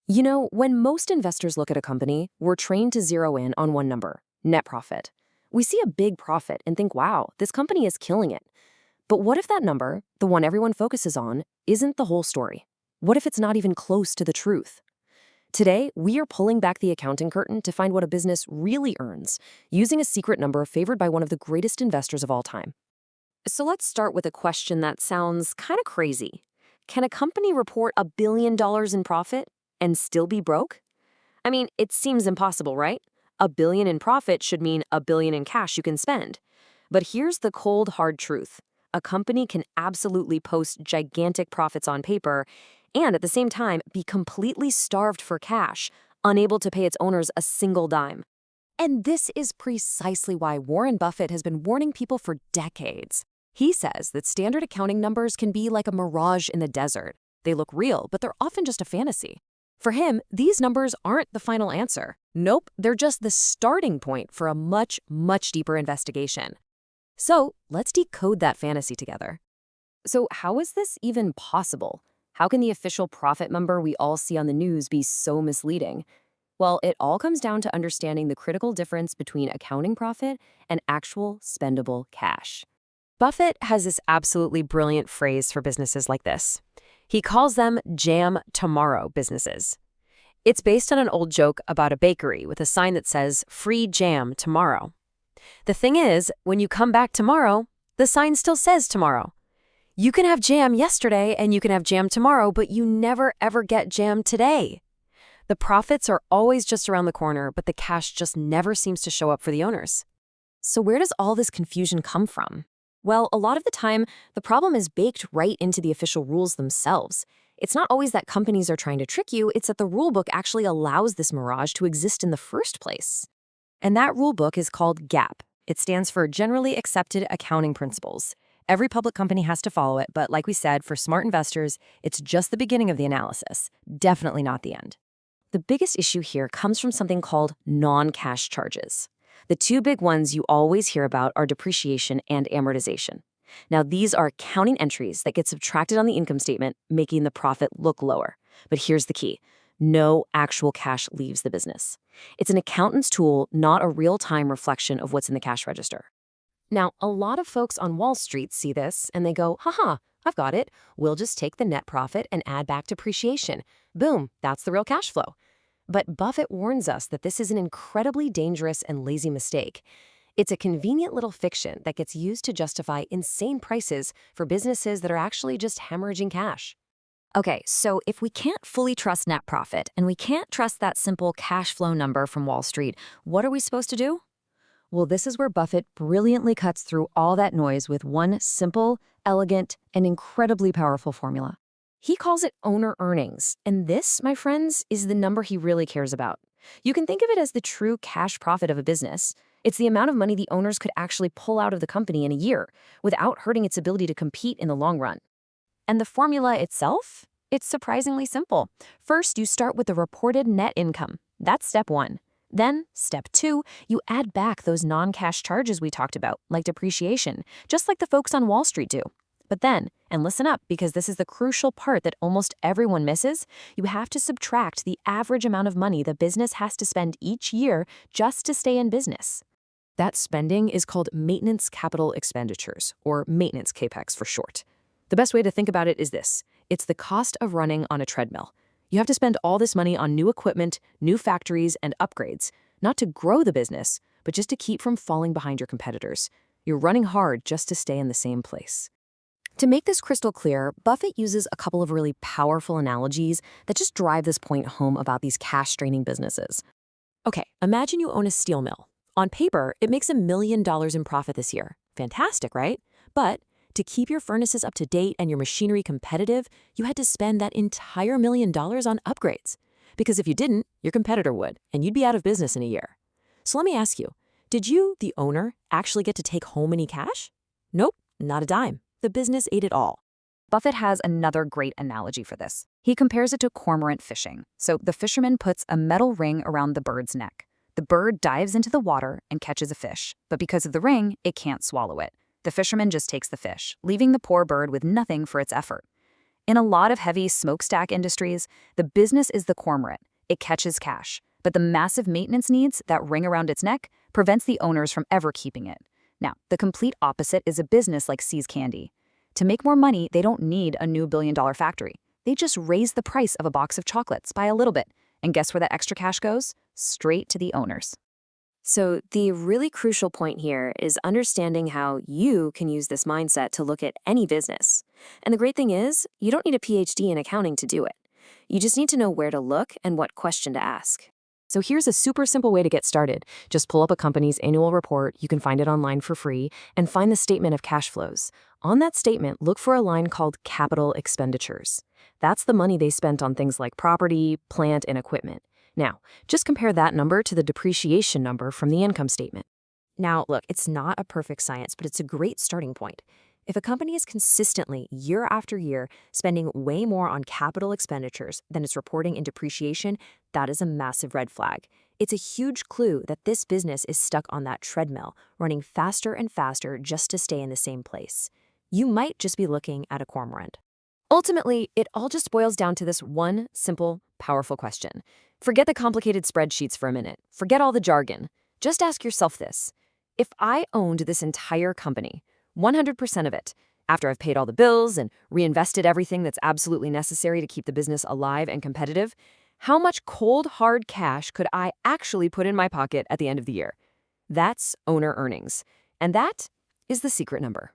You know, when most investors look at a company, we're trained to zero in on one number, net profit. We see a big profit and think, wow, this company is killing it. But what if that number, the one everyone focuses on, isn't the whole story? What if it's not even close to the truth? Today, we are pulling back the accounting curtain to find what a business really earns, using a secret number favored by one of the greatest investors of all time. So let's start with a question that sounds kind of crazy. Can a company report $1 billion in profit and still be broke? I mean, it seems impossible, right? $1 billion in profit should mean $1 billion in cash you can spend. But here's the cold, hard truth. A company can absolutely post gigantic profits on paper and at the same time be completely starved for cash, unable to pay its owners a single dime. And this is precisely why Warren Buffett has been warning people for decades. He says that standard accounting numbers can be like a mirage in the desert. They look real, but they're often just a fantasy. For him, these numbers aren't the final answer. Nope, they're just the starting point for a much, much deeper investigation. So let's decode that fantasy together. So how is this even possible? How can the official profit number we all see on the news be so misleading? Well, it all comes down to understanding the critical difference between accounting profit and actual spendable cash. Buffett has this absolutely brilliant phrase for businesses like this. He calls them jam tomorrow businesses. It's based on an old joke about a bakery with a sign that says free jam tomorrow. The thing is, when you come back tomorrow, the sign still says tomorrow. You can have jam yesterday and you can have jam tomorrow, but you never ever get jam today. The profits are always just around the corner, but the cash just never seems to show up for the owners. So where does all this confusion come from? Well, a lot of the time, the problem is baked right into the official rules themselves. It's not always that companies are trying to trick you, it's that the rulebook actually allows this mirage to exist in the first place. And that rulebook is called GAAP. It stands for Generally Accepted Accounting Principles. Every public company has to follow it, but like we said, for smart investors, it's just the beginning of the analysis, definitely not the end. The biggest issue here comes from something called non-cash charges. The two big ones you always hear about are depreciation and amortization. Now, these are accounting entries that get subtracted on the income statement, making the profit look lower. But here's the key. No actual cash leaves the business. It's an accountant's tool, not a real-time reflection of what's in the cash register. Now, a lot of folks on Wall Street see this and they go, haha, I've got it. We'll just take the net profit and add back depreciation. Boom, that's the real cash flow. But Buffett warns us that this is an incredibly dangerous and lazy mistake. It's a convenient little fiction that gets used to justify insane prices for businesses that are actually just hemorrhaging cash. Okay, so if we can't fully trust net profit and we can't trust that simple cash flow number from Wall Street, what are we supposed to do? Well, this is where Buffett brilliantly cuts through all that noise with one simple, elegant, and incredibly powerful formula. He calls it owner earnings, and this, my friends, is the number he really cares about. You can think of it as the true cash profit of a business. It's the amount of money the owners could actually pull out of the company in a year without hurting its ability to compete in the long run. And the formula itself? It's surprisingly simple. First, you start with the reported net income. That's step one. Then, step two, you add back those non-cash charges we talked about, like depreciation, just like the folks on Wall Street do. But then, and listen up because this is the crucial part that almost everyone misses, you have to subtract the average amount of money the business has to spend each year just to stay in business. That spending is called maintenance capital expenditures, or maintenance CapEx for short. The best way to think about it is this. It's the cost of running on a treadmill. You have to spend all this money on new equipment, new factories, and upgrades, not to grow the business, but just to keep from falling behind your competitors. You're running hard just to stay in the same place. To make this crystal clear, Buffett uses a couple of really powerful analogies that just drive this point home about these cash-draining businesses. Okay, imagine you own a steel mill. On paper, it makes $1 million in profit this year. Fantastic, right? But to keep your furnaces up to date and your machinery competitive, you had to spend that entire $1 million on upgrades. Because if you didn't, your competitor would, and you'd be out of business in a year. So let me ask you, did you, the owner, actually get to take home any cash? Nope, not a dime. The business ate it all. Buffett has another great analogy for this. He compares it to cormorant fishing. So the fisherman puts a metal ring around the bird's neck. The bird dives into the water and catches a fish, but because of the ring, it can't swallow it. The fisherman just takes the fish, leaving the poor bird with nothing for its effort. In a lot of heavy smokestack industries, the business is the cormorant. It catches cash. But the massive maintenance needs that ring around its neck prevents the owners from ever keeping it. Now, the complete opposite is a business like See's Candy. To make more money, they don't need a new billion-dollar factory. They just raise the price of a box of chocolates by a little bit. And guess where that extra cash goes? Straight to the owners. So the really crucial point here is understanding how you can use this mindset to look at any business. And the great thing is, you don't need a PhD in accounting to do it. You just need to know where to look and what question to ask. So here's a super simple way to get started. Just pull up a company's annual report, you can find it online for free, and find the statement of cash flows. On that statement, look for a line called capital expenditures. That's the money they spent on things like property, plant, and equipment. Now, just compare that number to the depreciation number from the income statement. Now, look, it's not a perfect science, but it's a great starting point. If a company is consistently, year after year, spending way more on capital expenditures than it's reporting in depreciation, that is a massive red flag. It's a huge clue that this business is stuck on that treadmill, running faster and faster just to stay in the same place. You might just be looking at a cormorant. Ultimately, it all just boils down to this one simple, powerful question. Forget the complicated spreadsheets for a minute. Forget all the jargon. Just ask yourself this. If I owned this entire company, 100% of it, after I've paid all the bills and reinvested everything that's absolutely necessary to keep the business alive and competitive, how much cold, hard cash could I actually put in my pocket at the end of the year? That's owner earnings. And that is the secret number.